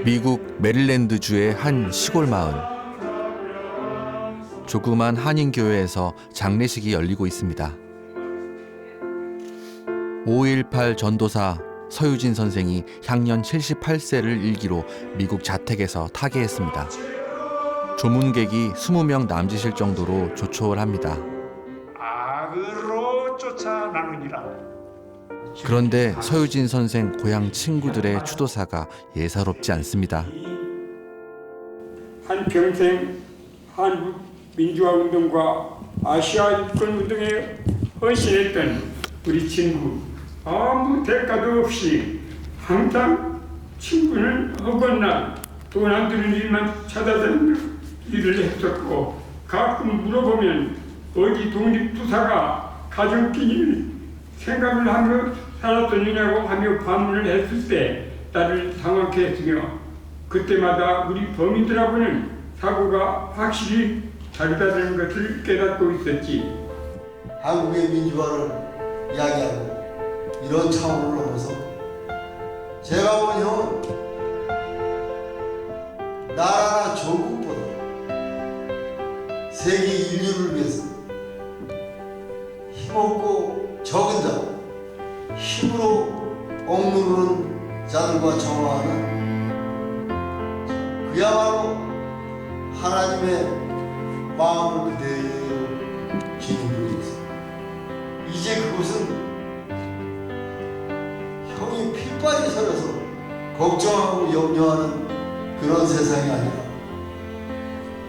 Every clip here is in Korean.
미국 메릴랜드주의 한 시골 마을. 조그만 한인교회에서 장례식이 열리고 있습니다. 5.18 전도사 서유진 선생이 향년 78세를 일기로 미국 자택에서 타계했습니다. 조문객이 20명 남짓일 정도로 조촐 합니다. 악으로 쫓아나느니라. 그런데 서유진 선생 고향 친구들의 추도사가 예사롭지 않습니다. 한평생 한국 민주화운동과 아시아 입권운동에 헌신했던 우리 친구, 아무 대가도 없이 항상 친구는 어긋나 돈 안 드는 일만 찾아다니는 일을 했었고, 가끔 물어보면 어디 독립투사가 가정끼리 생각을 하며 살았느냐고 하며 반문을 했을 때 나를 당황케 했으며, 그때마다 우리 범인들하고는 사고가 확실히 다르다는 것을 깨닫고 있었지. 한국의 민주화를 이야기하고 이런 차원을 넘어서 제가 본 형은 나라나 조국보다 세계 인류를 위해서 힘없고 적은 자, 힘으로 억누르는 자들과 정화하는 그야말로 하나님의 마음을 그대로 기능하고 있습니다. 이제 그것은 형이 핏발이 서려서 걱정하고 염려하는 그런 세상이 아니라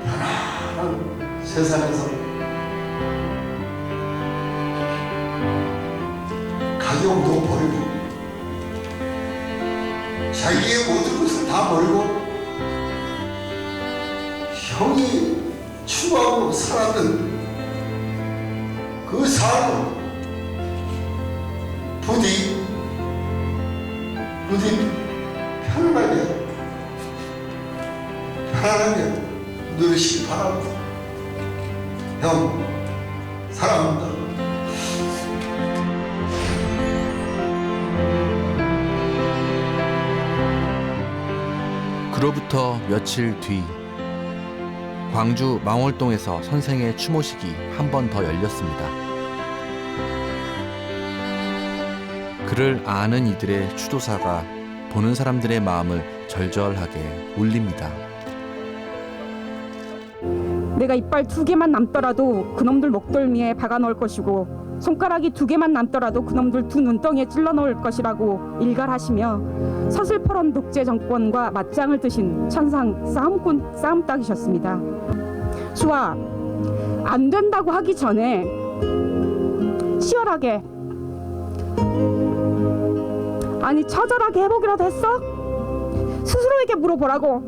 편안한 세상에서 가정도 버리고 자기의 모든 것을 다 버리고 형이 추구하고 살았던 그 삶을 부디 편안하게 누리시기 바랍니다. 형 사랑합니다. 그로부터 며칠 뒤 광주 망월동에서 선생의 추모식이 한 번 더 열렸습니다. 그를 아는 이들의 추도사가 보는 사람들의 마음을 절절하게 울립니다. 내가 이빨 2개만 남더라도 그놈들 목덜미에 박아 넣을 것이고, 손가락이 2개만 남더라도 그놈들 2 눈덩이에 찔러 넣을 것이라고 일갈하시며 서슬퍼런 독재 정권과 맞짱을 뜨신 천상 싸움꾼 싸움닭이셨습니다. 수아, 안 된다고 하기 전에 치열하게, 아니 처절하게 해보기라도 했어? 스스로에게 물어보라고.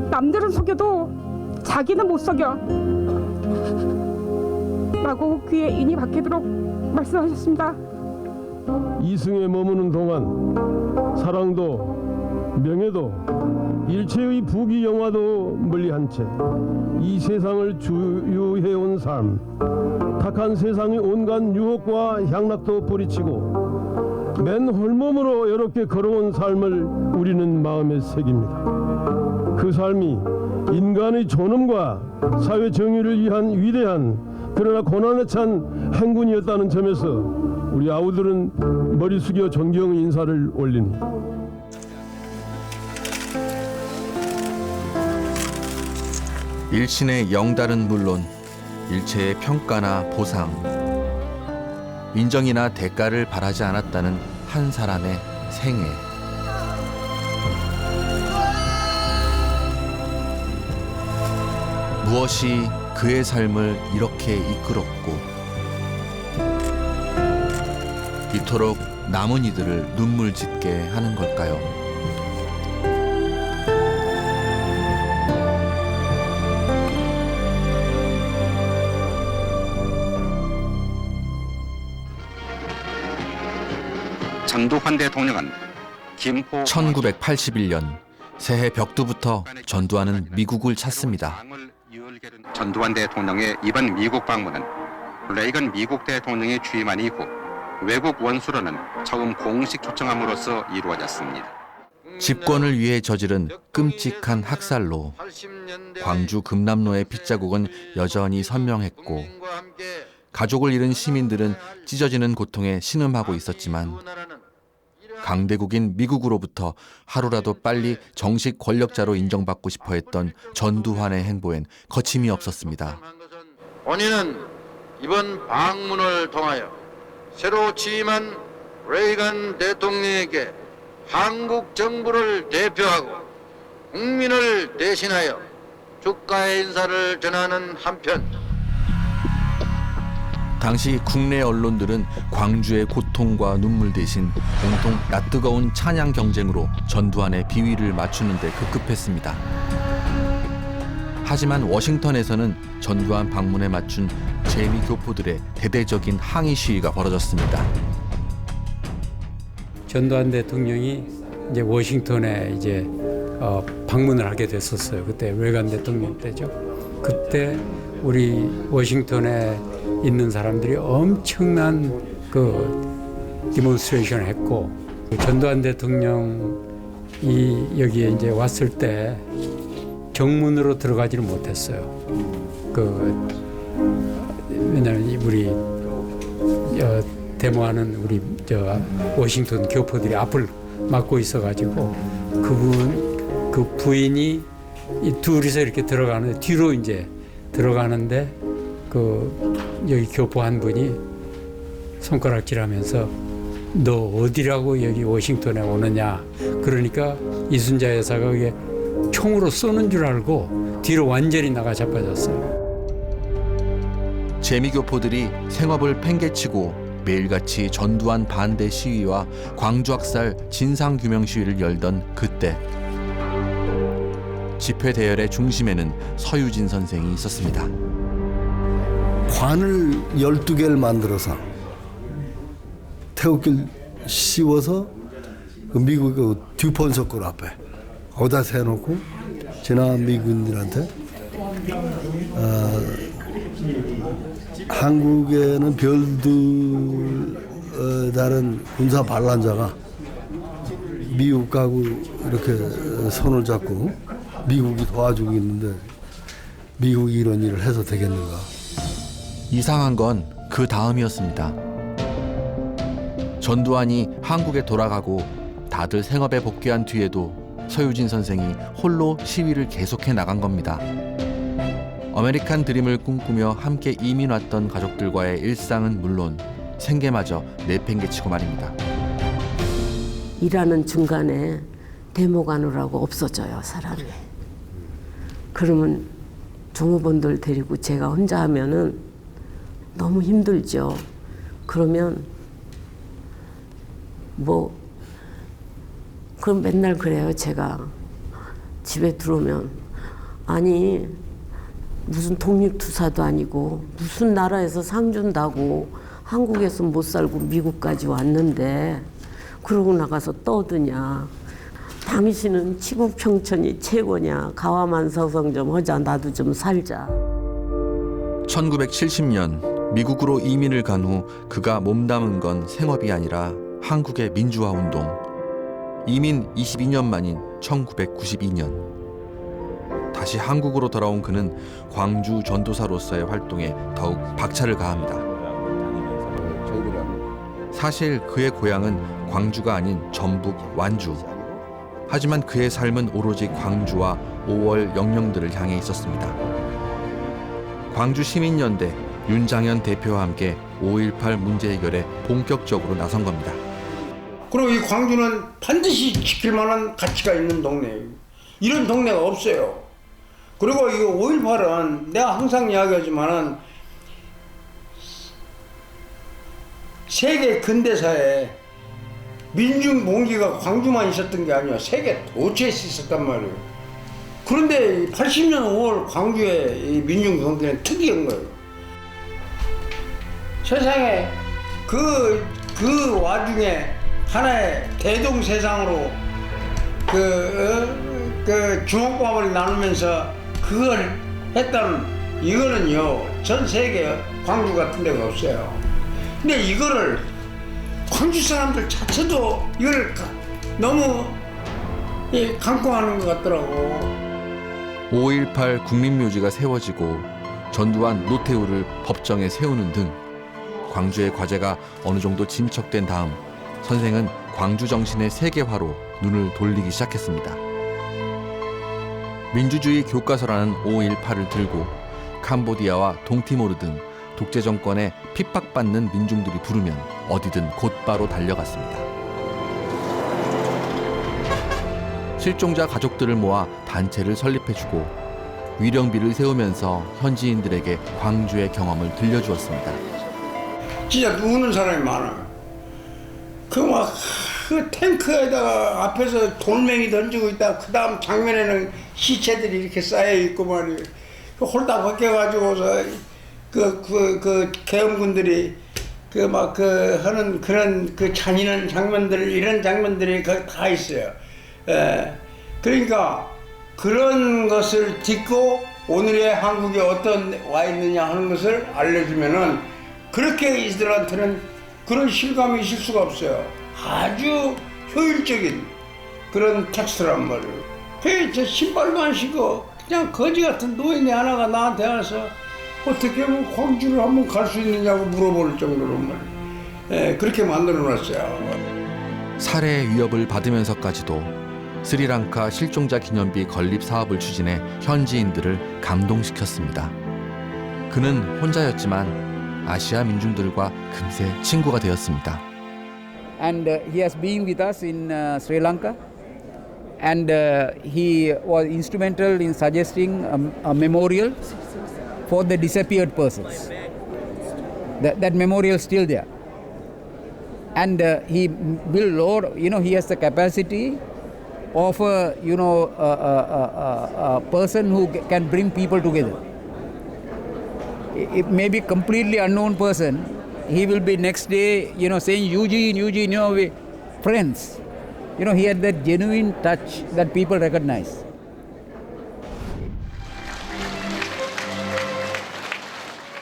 남들은 속여도 자기는 못 속여 라고 귀에 인이 박히도록 말씀하셨습니다. 이승에 머무는 동안 사랑도 명예도 일체의 부귀영화도 멀리한 채 이 세상을 주유해온 삶, 탁한 세상의 온갖 유혹과 향락도 뿌리치고 맨 홀몸으로 이렇게 걸어온 삶을 우리는 마음에 새깁니다. 그 삶이 인간의 존엄과 사회 정의를 위한 위대한 그러나 고난에 찬 행군이었다는 점에서 우리 아우들은 머리 숙여 존경 인사를 올립니다. 일신의 영달은 물론 일체의 평가나 보상, 인정이나 대가를 바라지 않았다는 한 사람의 생애. 무엇이 그의 삶을 이렇게 이끌었고 이토록 남은 이들을 눈물 짓게 하는 걸까요? 전두환 대통령은 김포 1981년 새해 벽두부터 전두환은 미국을 찾습니다. 전두환 대통령의 이번 미국 방문은 레이건 미국 대통령이 취임한 이후 외국 원수로는 처음 공식 초청함으로써 이루어졌습니다. 집권을 위해 저지른 끔찍한 학살로 광주 금남로의 핏자국은 여전히 선명했고 가족을 잃은 시민들은 찢어지는 고통에 신음하고 있었지만 강대국인 미국으로부터 하루라도 빨리 정식 권력자로 인정받고 싶어 했던 전두환의 행보엔 거침이 없었습니다. 본인은 이번 방문을 통하여 새로 취임한 레이건 대통령에게 한국 정부를 대표하고 국민을 대신하여 축하의 인사를 전하는 한편 당시 국내 언론들은 광주의 고통과 눈물 대신 온통 낯뜨거운 찬양 경쟁으로 전두환의 비위를 맞추는 데 급급했습니다. 하지만 워싱턴에서는 전두환 방문에 맞춘 재미 교포들의 대대적인 항의 시위가 벌어졌습니다. 전두환 대통령이 이제 워싱턴에 이제 방문을 하게 됐었어요. 그때 레이건 대통령 때죠. 그때 우리 워싱턴에 있는 사람들이 엄청난 그 디몬스트레이션을 했고 전두환 대통령이 여기에 이제 왔을 때 정문으로 들어가지는 못했어요. 왜냐하면 우리 데모하는 우리 워싱턴 교포들이 앞을 막고 있어가지고 그 부인이 이 둘이서 이렇게 들어가는데 뒤로 이제 들어가는데 여기 교포 한 분이 손가락질하면서 너 어디라고 여기 워싱턴에 오느냐. 그러니까 이순자 여사가 그게 총으로 쏘는 줄 알고 뒤로 완전히 나가 자빠졌어요. 재미교포들이 생업을 팽개치고 매일같이 전두환 반대 시위와 광주학살 진상규명 시위를 열던 그때 집회 대열의 중심에는 서유진 선생이 있었습니다. 관을 12개를 만들어서 태극기를 씌워서 그 미국 그 듀폰 석굴 앞에 거기다 세워놓고 지나간 미군들한테 한국에는 별들 다른 군사 반란자가 미국하고 이렇게 손을 잡고 미국이 도와주고 있는데 미국이 이런 일을 해서 되겠는가. 이상한 건 그 다음이었습니다. 전두환이 한국에 돌아가고 다들 생업에 복귀한 뒤에도 서유진 선생이 홀로 시위를 계속해 나간 겁니다. 아메리칸 드림을 꿈꾸며 함께 이민 왔던 가족들과의 일상은 물론 생계마저 내팽개치고 말입니다. 일하는 중간에 데모 가느라고 없어져요, 사람이. 그러면 종업원들 데리고 제가 혼자 하면은 너무 힘들죠. 그러면 그럼 맨날 그래요. 제가 집에 들어오면 아니 무슨 독립투사도 아니고 무슨 나라에서 상 준다고 한국에서 못 살고 미국까지 왔는데 그러고 나가서 떠드냐. 당신은 치국평천이 최고냐. 가와만서성 좀 하자. 나도 좀 살자. 1970년 미국으로 이민을 간 후 그가 몸담은 건 생업이 아니라 한국의 민주화운동. 이민 22년 만인 1992년. 다시 한국으로 돌아온 그는 광주 전도사로서의 활동에 더욱 박차를 가합니다. 사실 그의 고향은 광주가 아닌 전북 완주. 하지만 그의 삶은 오로지 광주와 5월 영령들을 향해 있었습니다. 광주 시민연대 윤장현 대표와 함께 5.18 문제 해결에 본격적으로 나선 겁니다. 그리고 이 광주는 반드시 지킬 만한 가치가 있는 동네예요. 이런 동네가 없어요. 그리고 이 5.18은 내가 항상 이야기하지만은 세계 근대사에 민중 봉기가 광주만 있었던 게 아니야. 세계 도처에서 있었단 말이에요. 그런데 80년 5월 광주의 이 민중 봉기는 특이한 거예요. 세상에 그 와중에 하나의 대동세상으로 주먹밥을 나누면서 그걸 했다는 이거는요 전 세계 광주 같은 데가 없어요. 근데 이거를 광주 사람들 자체도 이걸 너무 강구하는 것 같더라고. 5.18 국립묘지가 세워지고 전두환, 노태우를 법정에 세우는 등 광주의 과제가 어느 정도 진척된 다음 선생은 광주 정신의 세계화로 눈을 돌리기 시작했습니다. 민주주의 교과서라는 5.18을 들고 캄보디아와 동티모르 등 독재 정권에 핍박받는 민중들이 부르면 어디든 곧바로 달려갔습니다. 실종자 가족들을 모아 단체를 설립해주고 위령비를 세우면서 현지인들에게 광주의 경험을 들려주었습니다. 진짜 우는 사람이 많아. 그 탱크에다가 앞에서 돌멩이 던지고 있다. 그 다음 장면에는 시체들이 이렇게 쌓여 있고 말이에요. 홀딱 벗겨가지고서 그 계엄군들이 하는 그런 잔인한 장면들, 이런 장면들이 거기 다 있어요. 그러니까 그런 것을 딛고 오늘의 한국에 어떤 와 있느냐 하는 것을 알려주면은 그렇게 이들한테는 그런 실감이 있을 수가 없어요. 아주 효율적인 그런 텍스트란 말이에요. 저 신발도 안 신고 그냥 거지 같은 노인이 하나가 나한테 와서 어떻게 하면 광주를 한번 갈 수 있느냐고 물어볼 정도로 말이에요. 그렇게 만들어 놨어요. 살해 위협을 받으면서까지도 스리랑카 실종자 기념비 건립 사업을 추진해 현지인들을 감동시켰습니다. 그는 혼자였지만 아시아 민중들과 금세 친구가 되었습니다. And he has been with us in Sri Lanka, and he was instrumental in suggesting a memorial for the disappeared persons. That memorial is still there, and he will, he has the capacity of a person who can bring people together. It may be completely unknown person. He will be next day, saying Eugene, we're friends. He had that genuine touch that people recognize.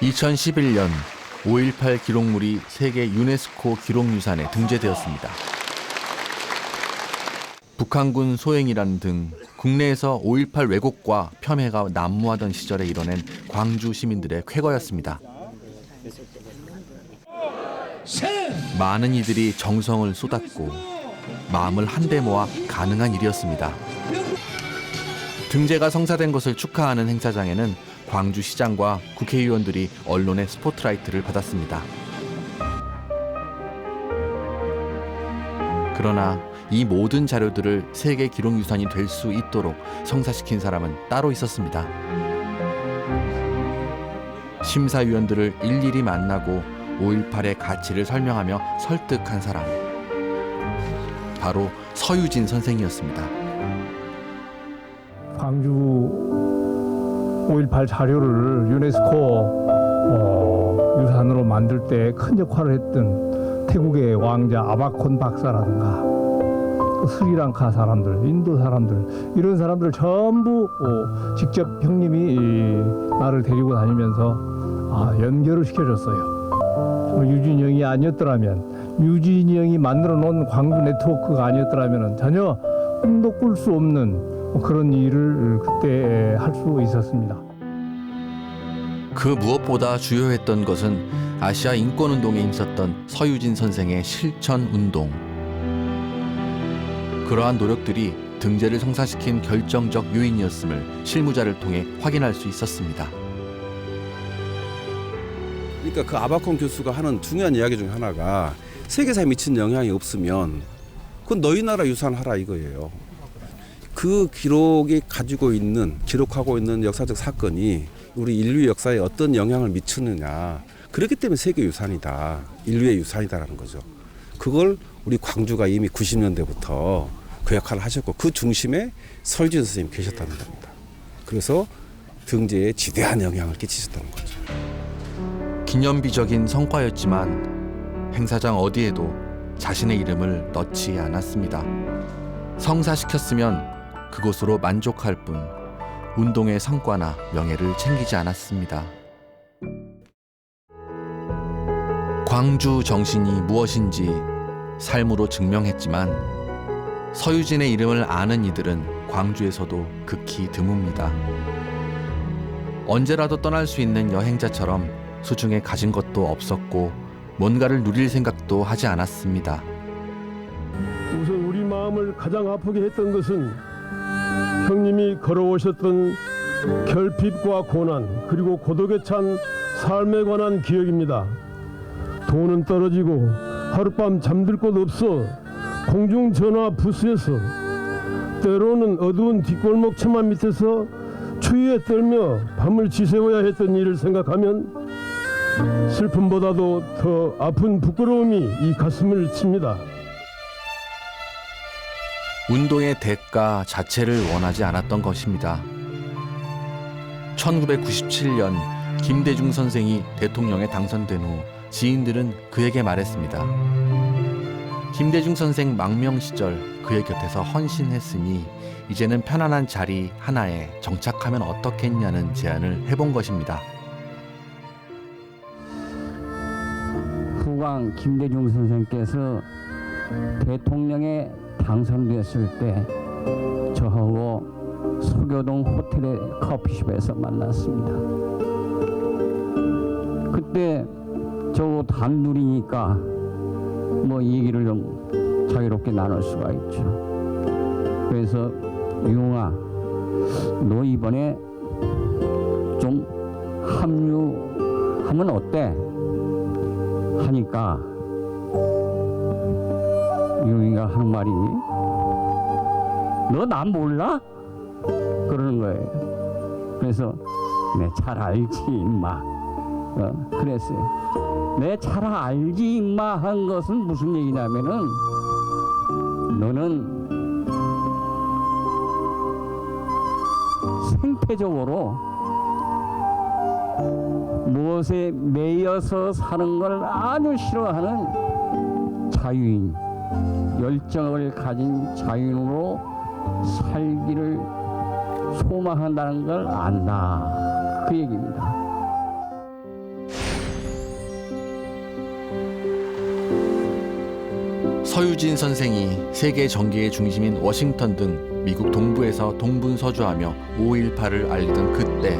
(2011년) 5.18 기록물이 세계 유네스코 기록유산에 등재되었습니다. 북한군 소행이라는 등 국내에서 5.18 왜곡과 폄훼가 난무하던 시절에 이뤄낸 광주 시민들의 쾌거였습니다. 많은 이들이 정성을 쏟았고 마음을 한데 모아 가능한 일이었습니다. 등재가 성사된 것을 축하하는 행사장에는 광주시장과 국회의원들이 언론의 스포트라이트를 받았습니다. 그러나 이 모든 자료들을 세계 기록유산이 될 수 있도록 성사시킨 사람은 따로 있었습니다. 심사위원들을 일일이 만나고 5.18의 가치를 설명하며 설득한 사람, 바로 서유진 선생이었습니다. 광주 5.18 자료를 유네스코 유산으로 만들 때 큰 역할을 했던 태국의 왕자 아바콘 박사라든가 스리랑카 사람들, 인도 사람들, 이런 사람들을 전부 직접 형님이 나를 데리고 다니면서 연결을 시켜줬어요. 유진이 형이 아니었더라면, 유진이 형이 만들어 놓은 광주 네트워크가 아니었더라면 전혀 꿈도 꿀 수 없는 그런 일을 그때 할 수 있었습니다. 그 무엇보다 주요했던 것은 아시아 인권운동에 힘썼던 서유진 선생의 실천운동. 그러한 노력들이 등재를 성사시킨 결정적 요인이었음을 실무자를 통해 확인할 수 있었습니다. 그러니까 그 아바콘 교수가 하는 중요한 이야기 중 하나가 세계사에 미친 영향이 없으면 그건 너희 나라 유산 하라 이거예요. 그 기록이 가지고 있는, 기록하고 있는 역사적 사건이 우리 인류 역사에 어떤 영향을 미치느냐. 그렇기 때문에 세계 유산이다. 인류의 유산이다라는 거죠. 그걸 우리 광주가 이미 90년대부터 그 역할을 하셨고 그 중심에 서유진 선생님이 계셨다는 겁니다. 그래서 등재에 지대한 영향을 끼치셨다는 거죠. 기념비적인 성과였지만 행사장 어디에도 자신의 이름을 넣지 않았습니다. 성사시켰으면 그곳으로 만족할 뿐 운동의 성과나 명예를 챙기지 않았습니다. 광주 정신이 무엇인지 삶으로 증명했지만 서유진의 이름을 아는 이들은 광주에서도 극히 드뭅니다. 언제라도 떠날 수 있는 여행자처럼 수중에 가진 것도 없었고 뭔가를 누릴 생각도 하지 않았습니다. 우선 우리 마음을 가장 아프게 했던 것은 형님이 걸어오셨던 결핍과 고난 그리고 고독에 찬 삶에 관한 기억입니다. 돈은 떨어지고 하룻밤 잠들 곳 없어 공중전화 부스에서 때로는 어두운 뒷골목 처마 밑에서 추위에 떨며 밤을 지새워야 했던 일을 생각하면 슬픔보다도 더 아픈 부끄러움이 이 가슴을 칩니다. 운동의 대가 자체를 원하지 않았던 것입니다. 1997년 김대중 선생이 대통령에 당선된 후 지인들은 그에게 말했습니다. 김대중 선생 망명 시절 그의 곁에서 헌신했으니 이제는 편안한 자리 하나에 정착하면 어떻겠냐는 제안을 해본 것입니다. 후광 김대중 선생께서 대통령에 당선됐을 때 저하고 서교동 호텔의 커피숍에서 만났습니다. 그때 저 단둘이니까 뭐 얘기를 좀 자유롭게 나눌 수가 있죠. 그래서 용아, 너 이번에 좀 합류하면 어때? 하니까 용이가 하는 말이 너 난 몰라? 그러는 거예요. 그래서 내 잘 알지 임마. 그랬어요. 내 잘 알지 임마 한 것은 무슨 얘기냐면은 너는 생태적으로 무엇에 매여서 사는 걸 아주 싫어하는 자유인, 열정을 가진 자유인으로 살기를 소망한다는 걸 안다. 그 얘기입니다. 서유진 선생이 세계 정계의 중심인 워싱턴 등 미국 동부에서 동분서주하며 5.18을 알리던 그때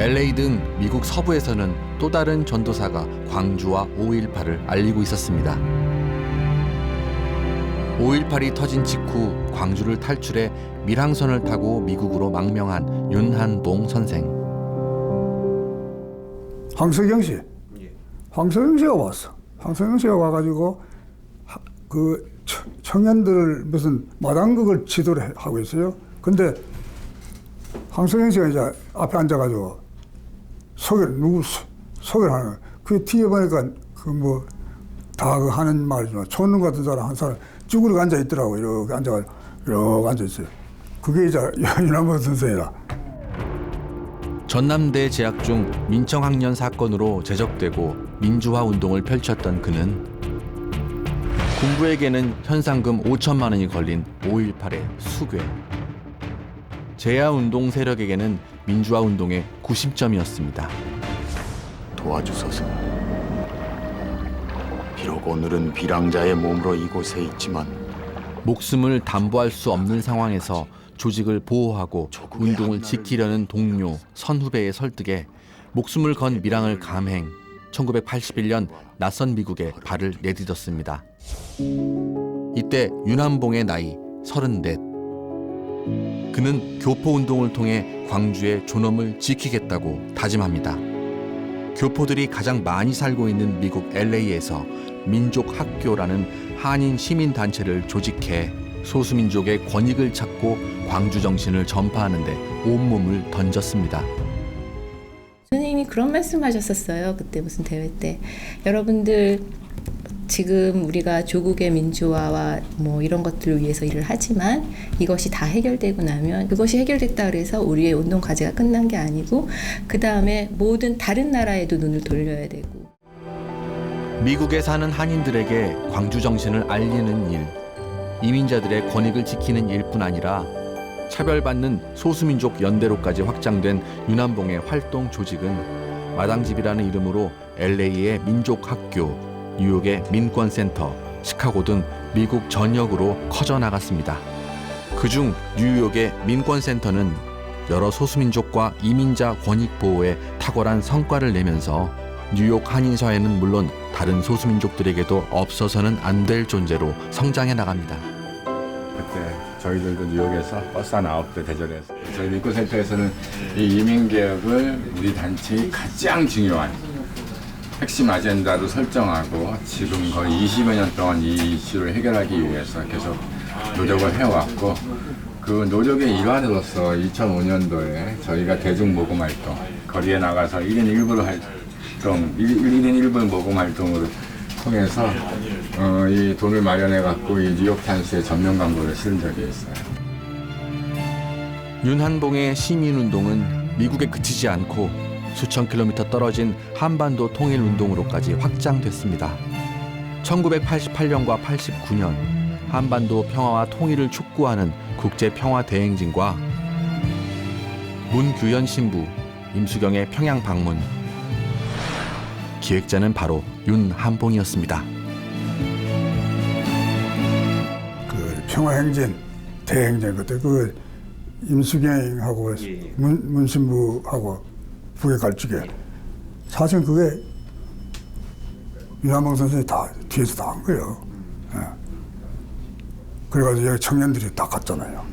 LA 등 미국 서부에서는 또 다른 전도사가 광주와 5.18을 알리고 있었습니다. 5.18이 터진 직후 광주를 탈출해 밀항선을 타고 미국으로 망명한 윤한봉 선생. 황석영 씨. 황석영 씨가 왔어. 황석영 씨가 와가지고 그 청년들을 무슨 마당극을 지도를 하고 있어요. 근데 황석영 씨가 이제 앞에 앉아가지고 소개를 하는 거예요. 그 뒤에 보니까 그 뭐 다 그 하는 말이지만 촌놈 같은 사람 한 사람 쭈그리고 앉아 있더라고. 이렇게 앉아가지고 이렇게 앉아 있어요. 그게 이제 윤한봉 선생이라. 전남대 재학 중 민청학년 사건으로 제적되고 민주화 운동을 펼쳤던 그는 군부에게는 현상금 5천만 원이 걸린 5.18의 수괴. 제야운동 세력에게는 민주화 운동의 구심점이었습니다. 도와주소서. 비록 오늘은 비랑자의 몸으로 이곳에 있지만 목숨을 담보할 수 없는 상황에서 조직을 보호하고 운동을 지키려는 동료, 선후배의 설득에 목숨을 건 밀항을 감행, 1981년 낯선 미국에 발을 내딛었습니다. 이때 윤한봉의 나이 34. 그는 교포운동을 통해 광주의 존엄을 지키겠다고 다짐합니다. 교포들이 가장 많이 살고 있는 미국 LA에서 민족학교라는 한인 시민단체를 조직해 소수민족의 권익을 찾고 광주 정신을 전파하는 데 온몸을 던졌습니다. 선생님이 그런 말씀하셨었어요. 그때 무슨 대회 때. 여러분들 지금 우리가 조국의 민주화와 뭐 이런 것들을 위해서 일을 하지만 이것이 다 해결되고 나면 그것이 해결됐다 그래서 우리의 운동 과제가 끝난 게 아니고 그 다음에 모든 다른 나라에도 눈을 돌려야 되고. 미국에 사는 한인들에게 광주 정신을 알리는 일, 이민자들의 권익을 지키는 일뿐 아니라 차별받는 소수민족 연대로까지 확장된 윤한봉의 활동 조직은 마당집이라는 이름으로 LA의 민족학교, 뉴욕의 민권센터, 시카고 등 미국 전역으로 커져 나갔습니다. 그중 뉴욕의 민권센터는 여러 소수민족과 이민자 권익 보호에 탁월한 성과를 내면서 뉴욕 한인사회는 물론 다른 소수민족들에게도 없어서는 안 될 존재로 성장해 나갑니다. 그때 저희들도 뉴욕에서 버스 한 9대 대절했어요. 저희 민권센터에서는 이 이민개혁을 우리 단체의 가장 중요한 핵심 아젠다로 설정하고 지금 거의 20여 년 동안 이 이슈를 해결하기 위해서 계속 노력을 해왔고, 그 노력의 일환으로서 2005년도에 저희가 대중모금 활동, 거리에 나가서 1인 1불 활동, 1인 1불 모금 활동을 통해서 이 돈을 마련해갖고 이 뉴욕타임스에 전면 광고를 실은 적이 있어요. 윤한봉의 시민운동은 미국에 그치지 않고 수천 킬로미터 떨어진 한반도 통일운동으로까지 확장됐습니다. 1988년과 89년 한반도 평화와 통일을 촉구하는 국제평화대행진과 문규현 신부, 임수경의 평양 방문. 기획자는 바로 윤한봉이었습니다. 그 평화행진, 대행진 그때 그 임수경하고 문신부하고 북에 갈 적에 사실 그게 윤한봉 선생이 다 뒤에서 다 한 거예요. 예. 그래가지고 여기 청년들이 다 갔잖아요.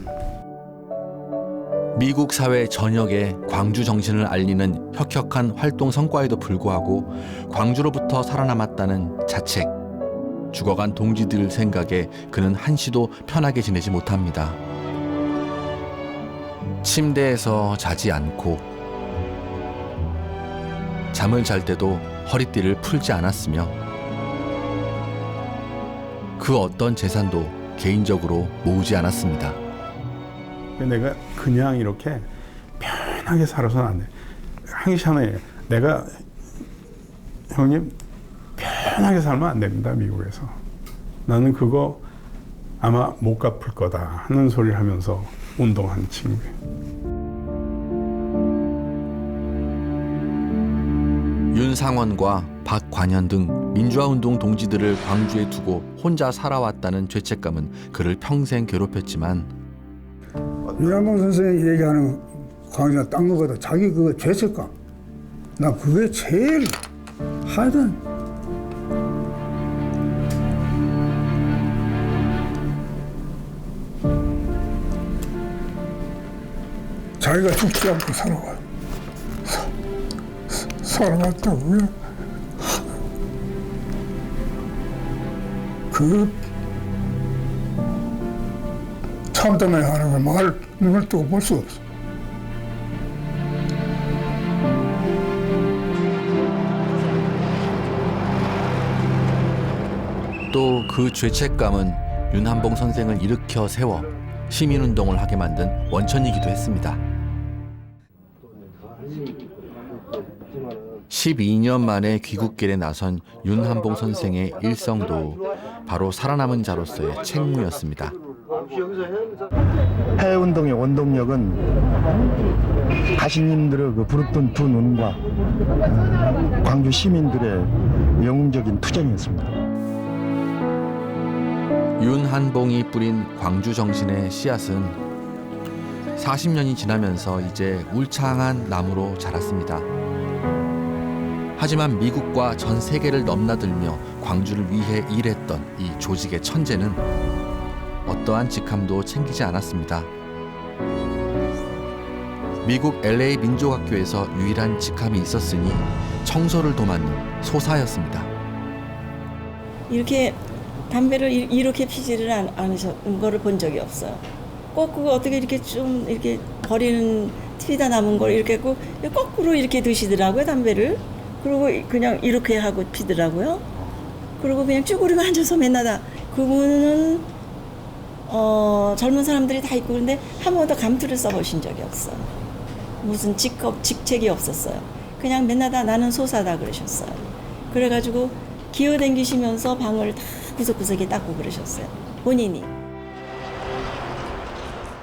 미국 사회 전역에 광주 정신을 알리는 혁혁한 활동 성과에도 불구하고 광주로부터 살아남았다는 자책. 죽어간 동지들 생각에 그는 한시도 편하게 지내지 못합니다. 침대에서 자지 않고 잠을 잘 때도 허리띠를 풀지 않았으며 그 어떤 재산도 개인적으로 모으지 않았습니다. 내가 그냥 이렇게 편하게 살아서는 안 돼. 항시하네. 내가 형님 편하게 살면 안 됩니다. 미국에서. 나는 그거 아마 못 갚을 거다 하는 소리를 하면서 운동한 친구예요. 윤상원과 박관현 등 민주화운동 동지들을 광주에 두고 혼자 살아왔다는 죄책감은 그를 평생 괴롭혔지만 윤한봉 선생이 얘기하는 광주나 딴 거보다 자기 그 죄책감, 나 그게 제일 하여튼 자기가 죽지 않고 살아왔다고요. 그 참 때문에 하는 걸 눈을 뜨고 볼 수 없어. 또 그 죄책감은 윤한봉 선생을 일으켜 세워 시민운동을 하게 만든 원천이기도 했습니다. 12년 만에 귀국길에 나선 윤한봉 선생의 일성도 바로 살아남은 자로서의 책무였습니다. 해운동의 원동력은 가신님들의 그 부릅뜬 두 눈과 광주 시민들의 영웅적인 투쟁이었습니다. 윤한봉이 뿌린 광주 정신의 씨앗은 40년이 지나면서 이제 울창한 나무로 자랐습니다. 하지만 미국과 전 세계를 넘나들며 광주를 위해 일했던 이 조직의 천재는 어떠한 직함도 챙기지 않았습니다. 미국 LA 민족학교에서 유일한 직함이 있었으니 청소를 도맡는 소사였습니다. 이렇게 담배를 이렇게 피지를 않으신 거를 본 적이 없어요. 꼭 그거 어떻게 이렇게 좀 이렇게 버리는 피다 남은 걸 이렇게 꼭 거꾸로 이렇게 드시더라고요, 담배를. 그리고 그냥 이렇게 하고 피더라고요. 그리고 그냥 쭈그리고 앉아서 맨날 다. 그분은 젊은 사람들이 다 있고 그런데 한 번도 감투를 써보신 적이 없어요. 무슨 직책이 없었어요. 그냥 맨날 다 나는 소사다 그러셨어요. 그래가지고 기어다니시면서 방을 다 구석구석에 닦고 그러셨어요. 본인이.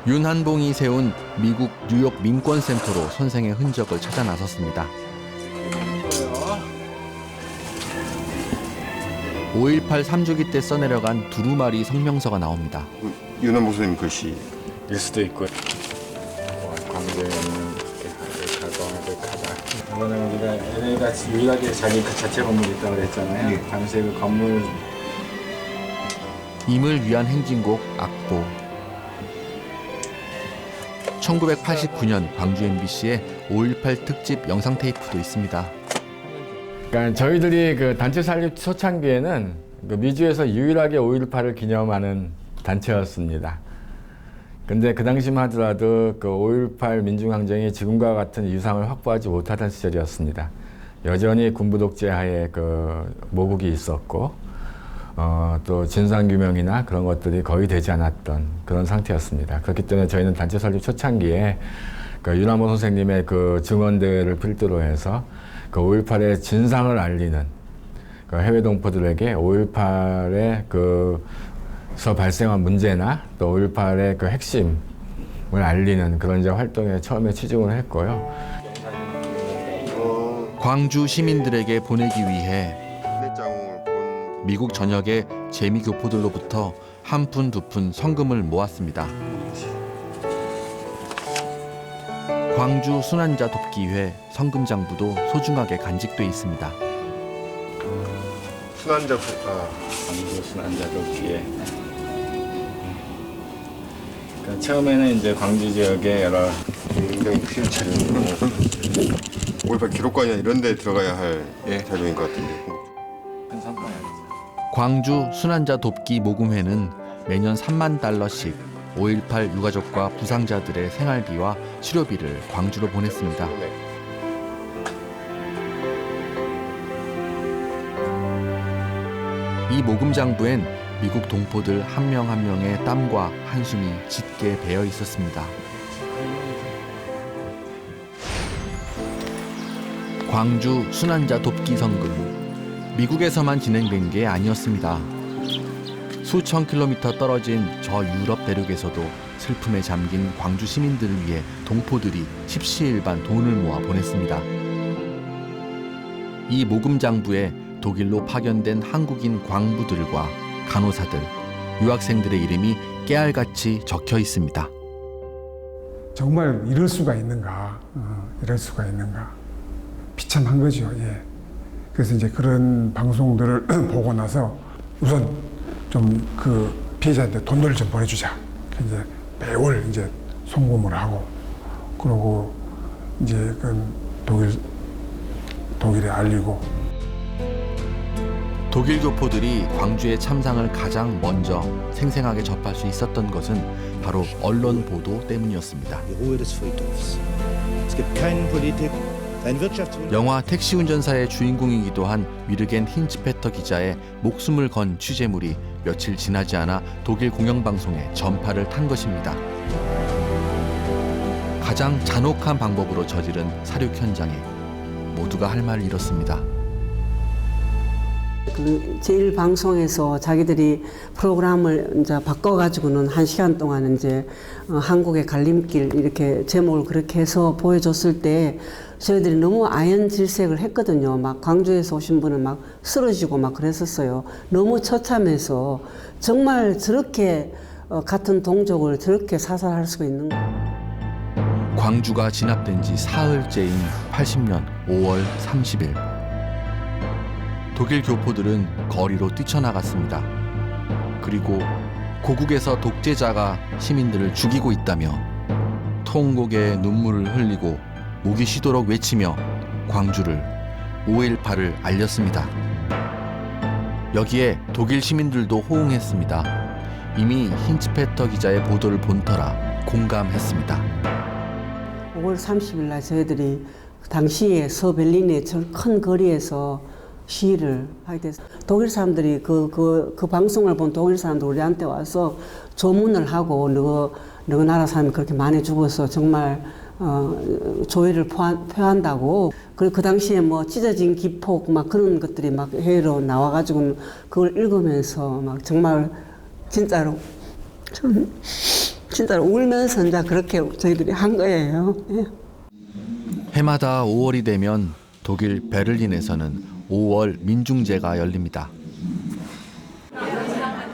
윤한봉이 세운 미국 뉴욕 민권센터로 선생의 흔적을 찾아 나섰습니다. 5.18 3주기 때 써내려간 두루마리 성명서가 나옵니다. 윤원 목사님 글씨 일 수도 있고 광주에 있는 이거는 우리가 LA가 유일하게 자기 그 자체 건물이 있다고 그랬잖아요. 당시에 그 건물 임을 위한 행진곡 악보. 1989년 광주 MBC의 5.18 특집 영상 테이프도 있습니다. 그러니까 저희들이 그 단체 설립 초창기에는 그 미주에서 유일하게 5.18을 기념하는 단체였습니다. 근데 그 당시만 하더라도 그 5.18 민중항쟁이 지금과 같은 위상을 확보하지 못하던 시절이었습니다. 여전히 군부 독재 하에 그 모국이 있었고, 또 진상규명이나 그런 것들이 거의 되지 않았던 그런 상태였습니다. 그렇기 때문에 저희는 단체 설립 초창기에 그 윤한모 선생님의 그 증언들을 필두로 해서 그 5.18의 진상을 알리는 그 해외 동포들에게 5.18의 그서 발생한 문제나 또 5.18의 그 핵심을 알리는 그런 이제 활동에 처음에 치중을 했고요. 광주 시민들에게 보내기 위해 미국 전역의 재미 교포들로부터 한 푼 두 푼 성금을 모았습니다. 광주 순환자 돕기회 성금장부도 소중하게 간직돼 있습니다. 순환자 광주 순환자 돕기회. 그러니까 처음에는 이제 광주 지역의 여러 굉장히 큰 자료인데 5.18 기록관이나 이런 데 들어가야 할 자료인 것 같은데. 광주 순환자 돕기 모금회는 매년 3만 달러씩 5.18 유가족과 부상자들의 생활비와 치료비를 광주로 보냈습니다. 이 모금장부엔 미국 동포들 한 명 한 명의 땀과 한숨이 짙게 배어 있었습니다. 광주 순환자 돕기 성금. 미국에서만 진행된 게 아니었습니다. 수천 킬로미터 떨어진 저 유럽 대륙에서도 슬픔에 잠긴 광주 시민들을 위해 동포들이 십시일반 돈을 모아 보냈습니다. 이 모금장부에 독일로 파견된 한국인 광부들과 간호사들, 유학생들의 이름이 깨알같이 적혀 있습니다. 정말 이럴 수가 있는가? 이럴 수가 있는가? 비참한 거죠. 예. 그래서 이제 그런 방송들을 보고 나서 우선 좀 그 피해자한테 돈을 좀 보내주자. 이제 매월 이제 송금을 하고, 그러고 이제 그 독일에 알리고. 독일 교포들이 광주의 참상을 가장 먼저 생생하게 접할 수 있었던 것은 바로 언론 보도 때문이었습니다. 영화 택시 운전사의 주인공이기도 한 위르겐 힌츠페터 기자의 목숨을 건 취재물이 며칠 지나지 않아 독일 공영방송에 전파를 탄 것입니다. 가장 잔혹한 방법으로 저지른 사륙 현장에 모두가 할 말을 잃었습니다. 그 제1방송에서 자기들이 프로그램을 이제 바꿔가지고는 1시간 동안 이제 한국의 갈림길 이렇게 제목을 그렇게 해서 보여줬을 때 저희들이 너무 아연질색을 했거든요. 막 광주에서 오신 분은 막 쓰러지고 막 그랬었어요. 너무 처참해서 정말 저렇게 같은 동족을 저렇게 사살할 수가 있는가. 광주가 진압된 지 사흘째인 80년 5월 30일. 독일 교포들은 거리로 뛰쳐나갔습니다. 그리고 고국에서 독재자가 시민들을 죽이고 있다며 통곡의 눈물을 흘리고 목이 쉬도록 외치며 광주를 5.18을 알렸습니다. 여기에 독일 시민들도 호응했습니다. 이미 힌츠페터 기자의 보도를 본 터라 공감했습니다. 5월 30일 날 저희들이 당시에 서베를린의 저 큰 거리에서 시위를 하게 됐어요. 독일 사람들이 그 방송을 본 독일 사람들 우리한테 와서 조문을 하고 너희 나라 사람이 그렇게 많이 죽어서 정말 조의를 표한다고. 그리고 그 당시에 뭐 찢어진 기폭 막 그런 것들이 막 해외로 나와가지고 그걸 읽으면서 막 정말 진짜로 울면서 이제 그렇게 저희들이 한 거예요. 예. 해마다 5월이 되면 독일 베를린에서는 5월 민중제가 열립니다.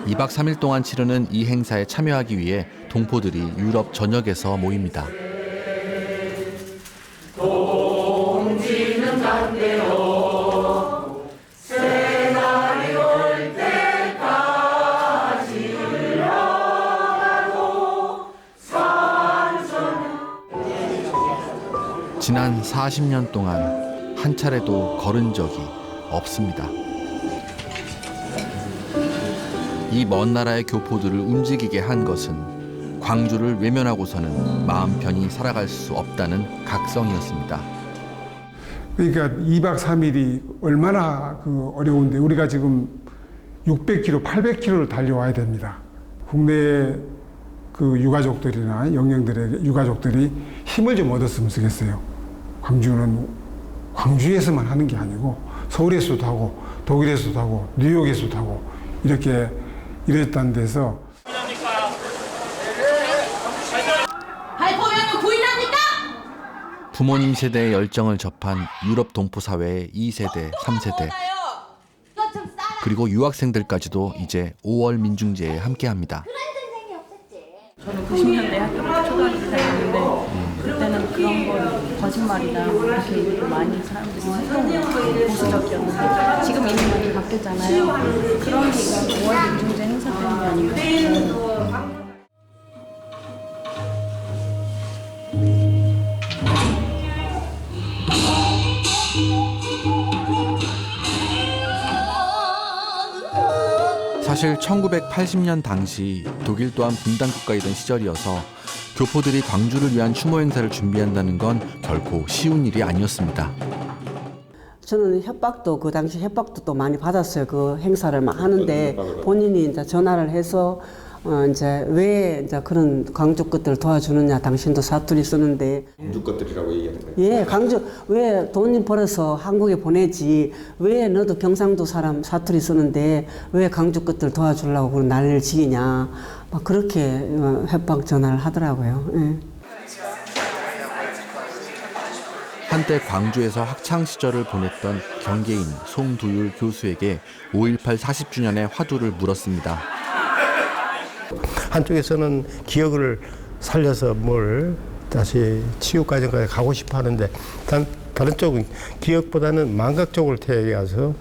2박 3일 동안 치르는 이 행사에 참여하기 위해 동포들이 유럽 전역에서 모입니다. 동지는 간대요 새날이 올 때까지 흘러가고 산천은. 지난 40년 동안 한 차례도 걸은 적이 없습니다. 이 먼 나라의 교포들을 움직이게 한 것은 광주를 외면하고서는 마음 편히 살아갈 수 없다는 각성이었습니다. 그러니까 2박 3일이 얼마나 어려운데 우리가 지금 600km, 800km를 달려와야 됩니다. 국내 유가족들이나 영령들의 유가족들이 힘을 좀 얻었으면 좋겠어요. 광주는 광주에서만 하는 게 아니고 서울에서도 하고 독일에서도 하고 뉴욕에서도 하고 이렇게 이랬다는 데서 발포하면 부인합니까? 부모님 세대의 열정을 접한 유럽 동포 사회의 2세대, 3세대 그리고 유학생들까지도 이제 5월 민중제에 함께합니다. 저는 90년대 학교를 초등학교 다녔는데 그때는 그런 걸 거짓말이다 이렇게 많이 사람들이 생각하고 보수적이었는데 지금 이미 많이 바뀌었잖아요. 그런 게 5월 민중제 행사 때문이 아닌가 싶어요. 사실 1980년 당시 독일 또한 분단국가이던 시절이어서 교포들이 광주를 위한 추모 행사를 준비한다는 건 결코 쉬운 일이 아니었습니다. 저는 협박도 그 당시 협박도 또 많이 받았어요. 그 행사를 막 하는데 본인이 이제 전화를 해서 이제 왜 이제 그런 광주 것들을 도와주느냐, 당신도 사투리 쓰는데. 광주 것들이라고 얘기하는 거예요? 예, 광주 왜 돈 벌어서 한국에 보내지? 왜 너도 경상도 사람 사투리 쓰는데 왜 광주 것들 도와주려고 그런 난리를 지기냐? 막 그렇게 협박 전화를 하더라고요. 예. 한때 광주에서 학창 시절을 보냈던 경계인 송두율 교수에게 5.18 40주년의 화두를 물었습니다. 한쪽에서는 기억을 살려서 뭘 다시 치유 과정까지 가고 싶어 하는데 다른 쪽은 기억보다는 망각 쪽을 태워서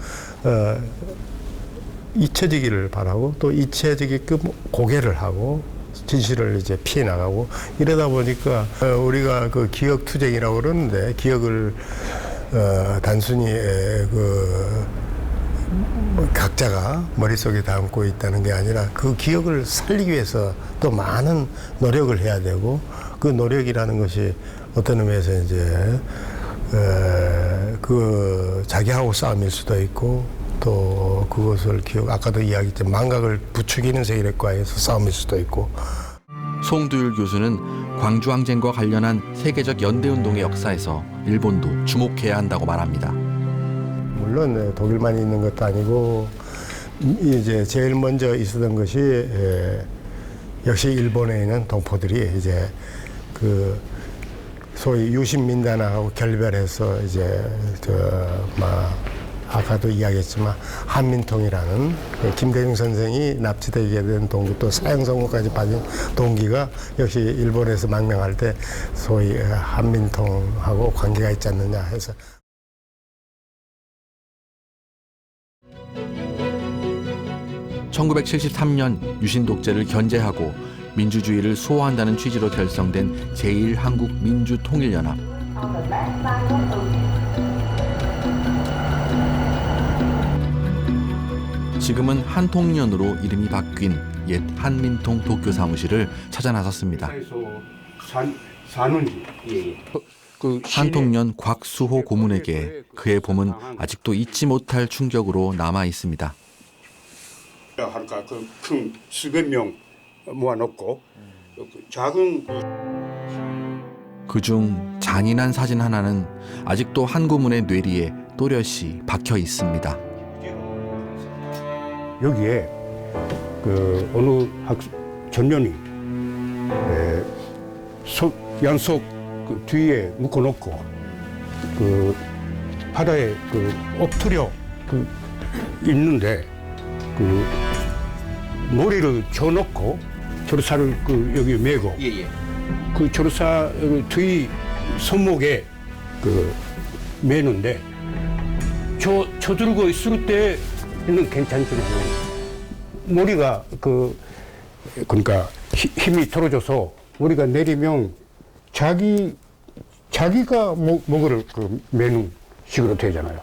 잊혀지기를 바라고 또 잊혀지게끔 고개를 하고 진실을 이제 피해 나가고 이러다 보니까 우리가 그 기억 투쟁이라고 그러는데 기억을 단순히 각자가 머릿속에 담고 있다는 게 아니라 그 기억을 살리기 위해서 또 많은 노력을 해야 되고 그 노력이라는 것이 어떤 의미에서 이제 그 자기하고 싸움일 수도 있고 또 그것을 아까도 이야기했지만 망각을 부추기는 세력과에서 싸움일 수도 있고. 송두율 교수는 광주 항쟁과 관련한 세계적 연대운동의 역사에서 일본도 주목해야 한다고 말합니다. 물론 독일만 있는 것도 아니고 이제 제일 먼저 있었던 것이 역시 일본에 있는 동포들이 이제 그 소위 유신민단하고 결별해서 이제 아까도 이야기했지만 한민통이라는 김대중 선생이 납치되게 된 동기 또 사형선고까지 받은 동기가 역시 일본에서 망명할 때 소위 한민통하고 관계가 있지 않느냐 해서. (1973년) 유신 독재를 견제하고 민주주의를 수호한다는 취지로 결성된 제1한국민주통일연합. 지금은 한통연으로 이름이 바뀐 옛 한민통 도쿄 사무실을 찾아 나섰습니다. 한통연 곽수호 고문에게 그의 봄은 아직도 잊지 못할 충격으로 남아 있습니다. 할까 큰 수백 명 모아놓고 작은 그중 잔인한 사진 하나는 아직도 한 고문의 뇌리에 또렷이 박혀 있습니다. 여기에 그 어느 전년이 양속 그 뒤에 묶어놓고 그 바다에 그 엎드려 있는데 그 머리를 쳐놓고 조르사를 그 여기 메고 그 조르사 뒤 손목에 그 매는데 저 들고 있을 때는 괜찮지만 머리가 그러니까 힘이 떨어져서 머리가 내리면 자기가 목을 그 매는 식으로 되잖아요.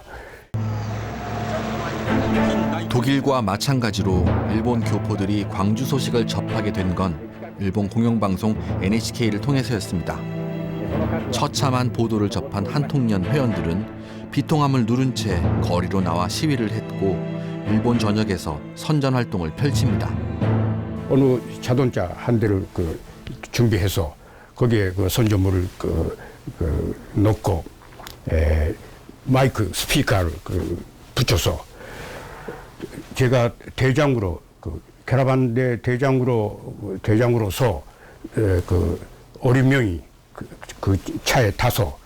독일과 마찬가지로 일본 교포들이 광주 소식을 접하게 된 건 일본 공영방송 NHK를 통해서였습니다. 처참한 보도를 접한 한통련 회원들은 비통함을 누른 채 거리로 나와 시위를 했고 일본 전역에서 선전 활동을 펼칩니다. 어느 자동차 한 대를 준비해서 거기에 그 선전물을 넣고 마이크 스피커를 붙여서 제가 대장으로 캐러반대 대장으로서 어린 명이 그 차에 타서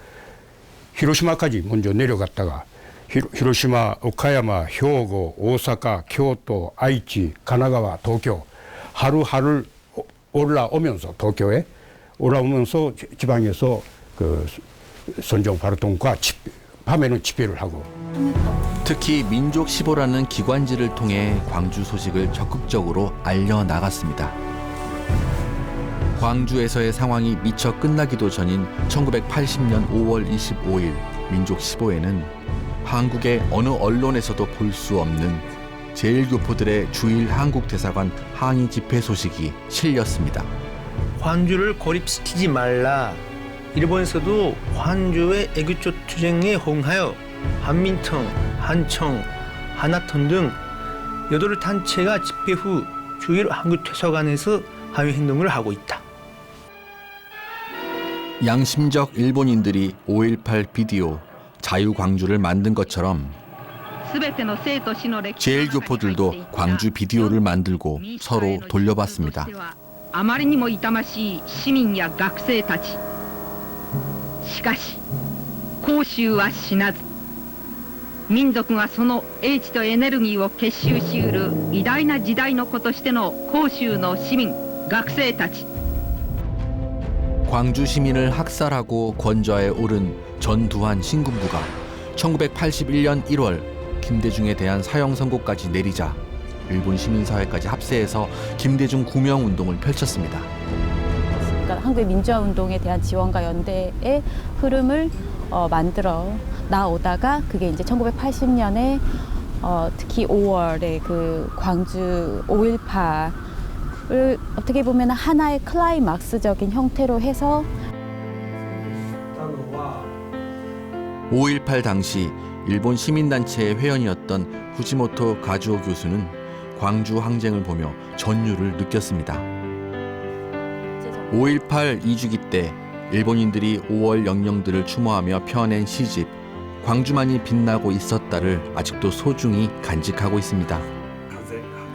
히로시마까지 먼저 내려갔다가 히로시마, 오카야마, 효고, 오사카, 교토, 아이치, 가나가와, 도쿄 하루하루 올라오면서 도쿄에 올라오면서 지방에서 그 선정 활동과 밤에는 집회를 하고 특히 민족15라는 기관지를 통해 광주 소식을 적극적으로 알려나갔습니다. 광주에서의 상황이 미처 끝나기도 전인 1980년 5월 25일 민족15에는 한국의 어느 언론에서도 볼 수 없는 제1교포들의 주일 한국대사관 항의 집회 소식이 실렸습니다. 광주를 고립시키지 말라. 일본에서도 광주의 애국적 투쟁에 호응하여 한민통, 한청, 하나통 등 8단체가 집회 후 주일 한국대사관에서 항의 행동을 하고 있다. 양심적 일본인들이 5.18 비디오 자유광주를 만든 것처럼 제1교포들도 광주 비디오를 만들고 서로 돌려봤습니다. あまりにも痛ましい市民や学生たち。しかし光州は死なず、民族がその英知とエネルギーを結集しうる偉大な時代の子としての光州の市民、学生たち。 광주 시민을 학살하고 권좌에 오른 전두환 신군부가 1981년 1월 김대중에 대한 사형 선고까지 내리자 일본 시민사회까지 합세해서 김대중 구명운동을 펼쳤습니다. 그러니까 한국의 민주화 운동에 대한 지원과 연대의 흐름을 만들어 나오다가 그게 이제 1980년에 특히 5월에 그 광주 5.18을 어떻게 보면 하나의 클라이막스적인 형태로 해서 5.18 당시 일본 시민단체의 회원이었던 후지모토 가주오 교수는 광주 항쟁을 보며 전율을 느꼈습니다. 5.18 2주기 때 일본인들이 5월 영령들을 추모하며 펴낸 시집 광주만이 빛나고 있었다를 아직도 소중히 간직하고 있습니다.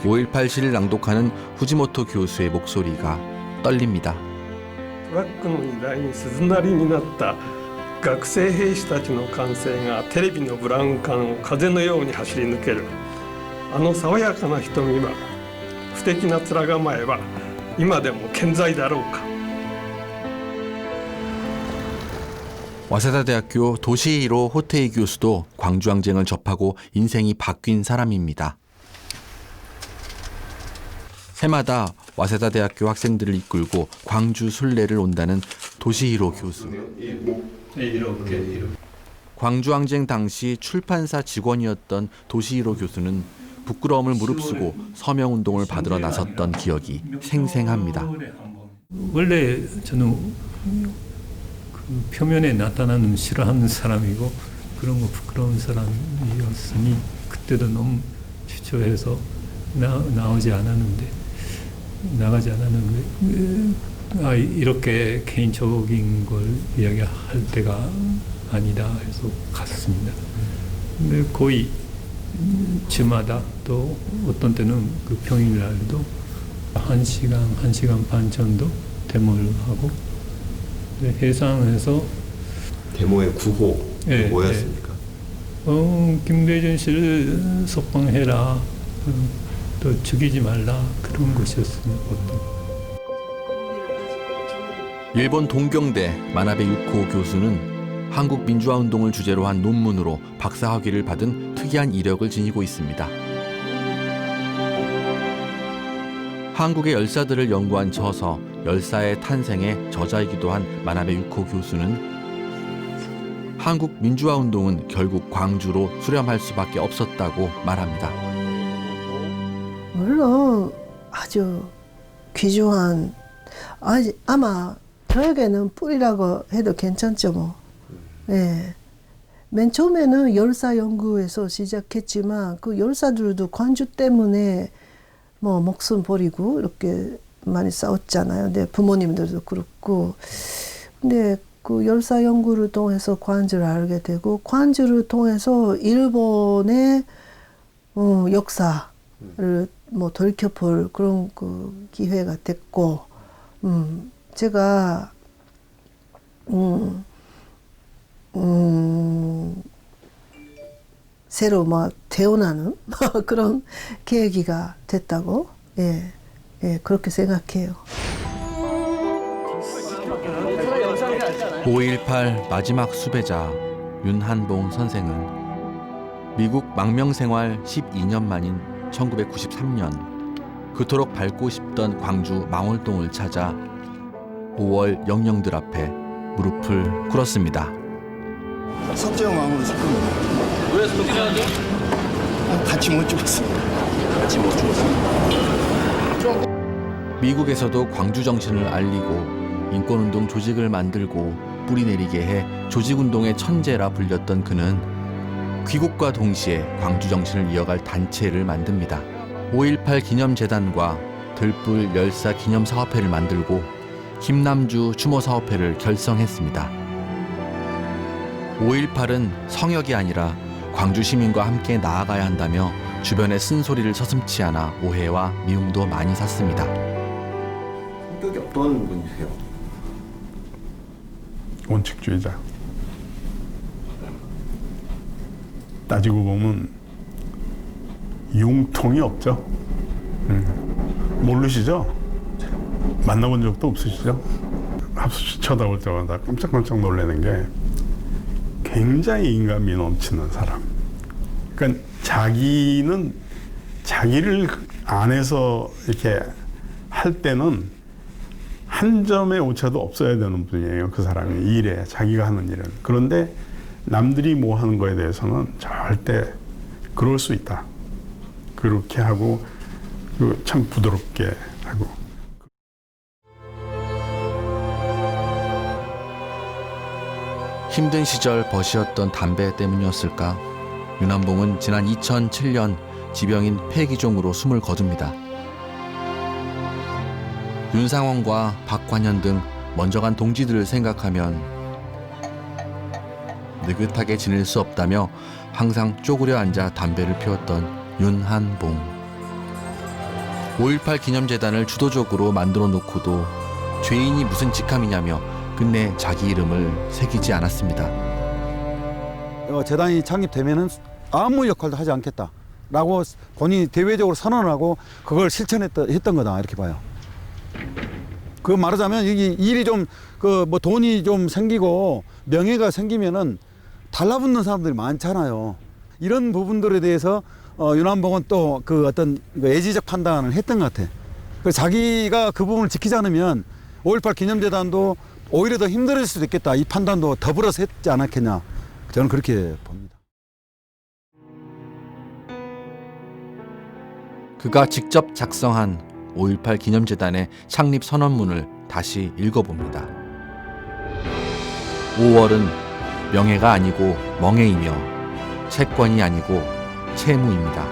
5.18 시를 낭독하는 후지모토 교수의 목소리가 떨립니다. トラックの荷台に鈴なりになった学生兵士たちの歓声がテレビのブラウン管を風のように走り抜ける。あの爽やかな瞳は、不敵な面構えは今でも健在だろうか。 와세다대학교 도시히로 호테이 교수도 광주항쟁을 접하고 인생이 바뀐 사람입니다. 해마다 와세다대학교 학생들을 이끌고 광주 순례를 온다는 도시히로 교수. 광주항쟁 당시 출판사 직원이었던 도시히로 교수는 부끄러움을 무릅쓰고 서명운동을 받으러 나섰던 기억이 생생합니다. 원래 저는 그 표면에 나타나는 싫어하는 사람이고 그런 거 부끄러운 사람이었으니 그때도 너무 주저해서 나가지 않았는데 이렇게 개인적인 걸 이야기할 때가 아니다 해서 갔습니다. 근데 거의 주마다 또 어떤 때는 그 평일날도 1시간 반 정도 데모를 하고 해상에서 데모의 구호 뭐였습니까? 김대중 씨를 석방해라. 또 죽이지 말라 그런 것이었습니다. 일본 동경대 마나베 유코 교수는 한국 민주화운동을 주제로 한 논문으로 박사학위를 받은 특이한 이력을 지니고 있습니다. 한국의 열사들을 연구한 저서 열사의 탄생의 저자이기도 한 마나베 유코 교수는 한국 민주화운동은 결국 광주로 수렴할 수밖에 없었다고 말합니다. 물론 아주 귀중한 아마 저에게는 뿌리라고 해도 괜찮죠 뭐. 예. 맨 처음에는 열사 연구에서 시작했지만 그 열사들도 광주 때문에 뭐 목숨 버리고 이렇게 많이 싸웠잖아요. 근데 부모님들도 그렇고. 근데 그 열사 연구를 통해서 광주를 알게 되고 광주를 통해서 일본의 역사를 뭐 돌이켜볼 그런 그 기회가 됐고, 제가 새로 막 태어나는 그런 계기가 됐다고 그렇게 생각해요. 5.18 마지막 수배자 윤한봉 선생은 미국 망명생활 12년 만인 1993년 그토록 밟고 싶던 광주 망월동을 찾아 5월 영령들 앞에 무릎을 꿇었습니다. 석재형 왕으로 줄 겁니다. 왜 석재형이죠? 같이 못 죽었습니다. 같이 못 죽었습니다. 미국에서도 광주 정신을 알리고 인권운동 조직을 만들고 뿌리내리게 해 조직운동의 천재라 불렸던 그는 귀국과 동시에 광주 정신을 이어갈 단체를 만듭니다. 5.18 기념재단과 들불 열사 기념사업회를 만들고 김남주 추모사업회를 결성했습니다. 5.18은 성역이 아니라 광주 시민과 함께 나아가야 한다며 주변의 쓴소리를 서슴지 않아 오해와 미움도 많이 샀습니다. 성격이 어떤 분이세요? 원칙주의자. 따지고 보면 융통이 없죠. 모르시죠? 만나본 적도 없으시죠? 합수씨 쳐다볼 때마다 깜짝깜짝 놀라는 게 굉장히 인간미 넘치는 사람. 그러니까 자기는 자기를 안에서 이렇게 할 때는 한 점의 오차도 없어야 되는 분이에요. 그 사람이 일에, 자기가 하는 일은. 그런데 남들이 뭐 하는 거에 대해서는 절대 그럴 수 있다. 그렇게 하고 참 부드럽게 하고. 힘든 시절 버시었던 담배 때문이었을까? 윤한봉은 지난 2007년 지병인 폐기종으로 숨을 거둡니다. 윤상원과 박관현 등 먼저 간 동지들을 생각하면 느긋하게 지낼 수 없다며 항상 쪼그려 앉아 담배를 피웠던 윤한봉. 5.18 기념재단을 주도적으로 만들어 놓고도 죄인이 무슨 직함이냐며 끝내 자기 이름을 새기지 않았습니다. 재단이 창립되면은 아무 역할도 하지 않겠다라고 본인이 대외적으로 선언하고 그걸 실천했던 거다 이렇게 봐요. 그 말하자면 이 일이 좀 뭐 돈이 좀 생기고 명예가 생기면은 달라붙는 사람들이 많잖아요. 이런 부분들에 대해서 윤한봉은 또 그 어떤 애지적 판단을 했던 것 같아. 그래서 자기가 그 부분을 지키지 않으면 5.18 기념재단도 오히려 더 힘들어질 수도 있겠다. 이 판단도 더불어서 했지 않았겠냐. 저는 그렇게 봅니다. 그가 직접 작성한 5.18 기념재단의 창립 선언문을 다시 읽어봅니다. 5월은 명예가 아니고 멍해이며 채권이 아니고 채무입니다.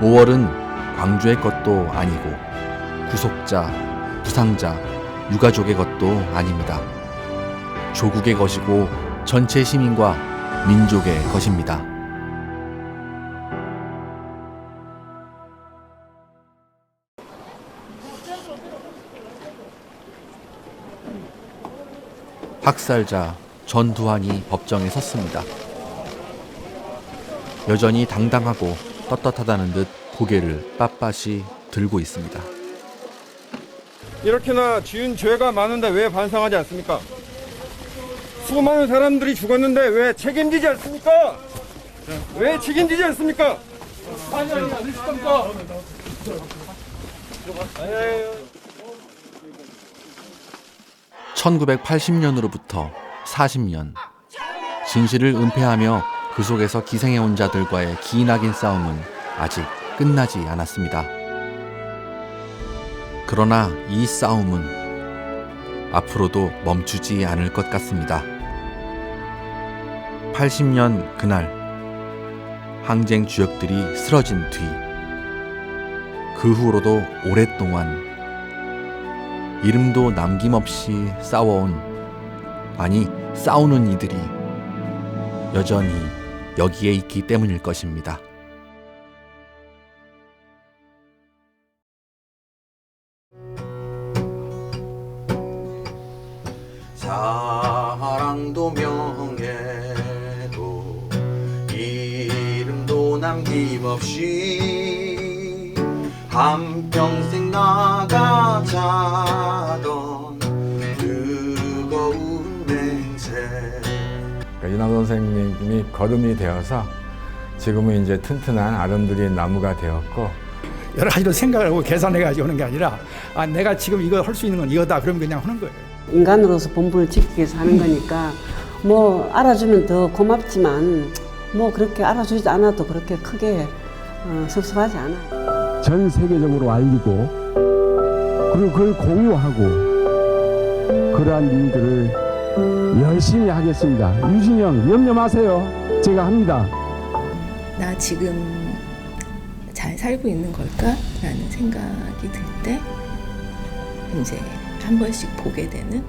5월은 광주의 것도 아니고 구속자, 부상자, 유가족의 것도 아닙니다. 조국의 것이고 전체 시민과 민족의 것입니다. 학살자 전두환이 법정에 섰습니다. 여전히 당당하고 떳떳하다는 듯 고개를 빳빳이 들고 있습니다. 이렇게나 지은 죄가 많은데 왜 반성하지 않습니까? 수많은 사람들이 죽었는데 왜 책임지지 않습니까? 왜 책임지지 않습니까? 아니 아니십니까? 1980년으로부터 40년, 진실을 은폐하며 그 속에서 기생해온 자들과의 기나긴 싸움은 아직 끝나지 않았습니다. 그러나 이 싸움은 앞으로도 멈추지 않을 것 같습니다. 80년 그날, 항쟁 주역들이 쓰러진 뒤, 그 후로도 오랫동안 이름도 남김없이 싸워온, 아니 싸우는 이들이 여전히 여기에 있기 때문일 것입니다. 사랑도 명예도 이름도 남김없이 한평생 나가자던 뜨거운 맹세. 이남 선생님이 거름이 되어서 지금은 이제 튼튼한 아름드린 나무가 되었고, 여러 가지로 생각을 하고 계산해가지고 하는 게 아니라 내가 지금 이거 할 수 있는 건 이거다 그러면 그냥 하는 거예요. 인간으로서 본분을 지키기 위해서 하는 거니까 뭐 알아주면 더 고맙지만 뭐 그렇게 알아주지 않아도 그렇게 크게 섭섭하지 않아. 전 세계적으로 알리고 그리고 그걸 공유하고 그러한 일들을 열심히 하겠습니다. 유진영 염려 마세요. 제가 합니다. 나 지금 잘 살고 있는 걸까? 라는 생각이 들 때 이제 한 번씩 보게 되는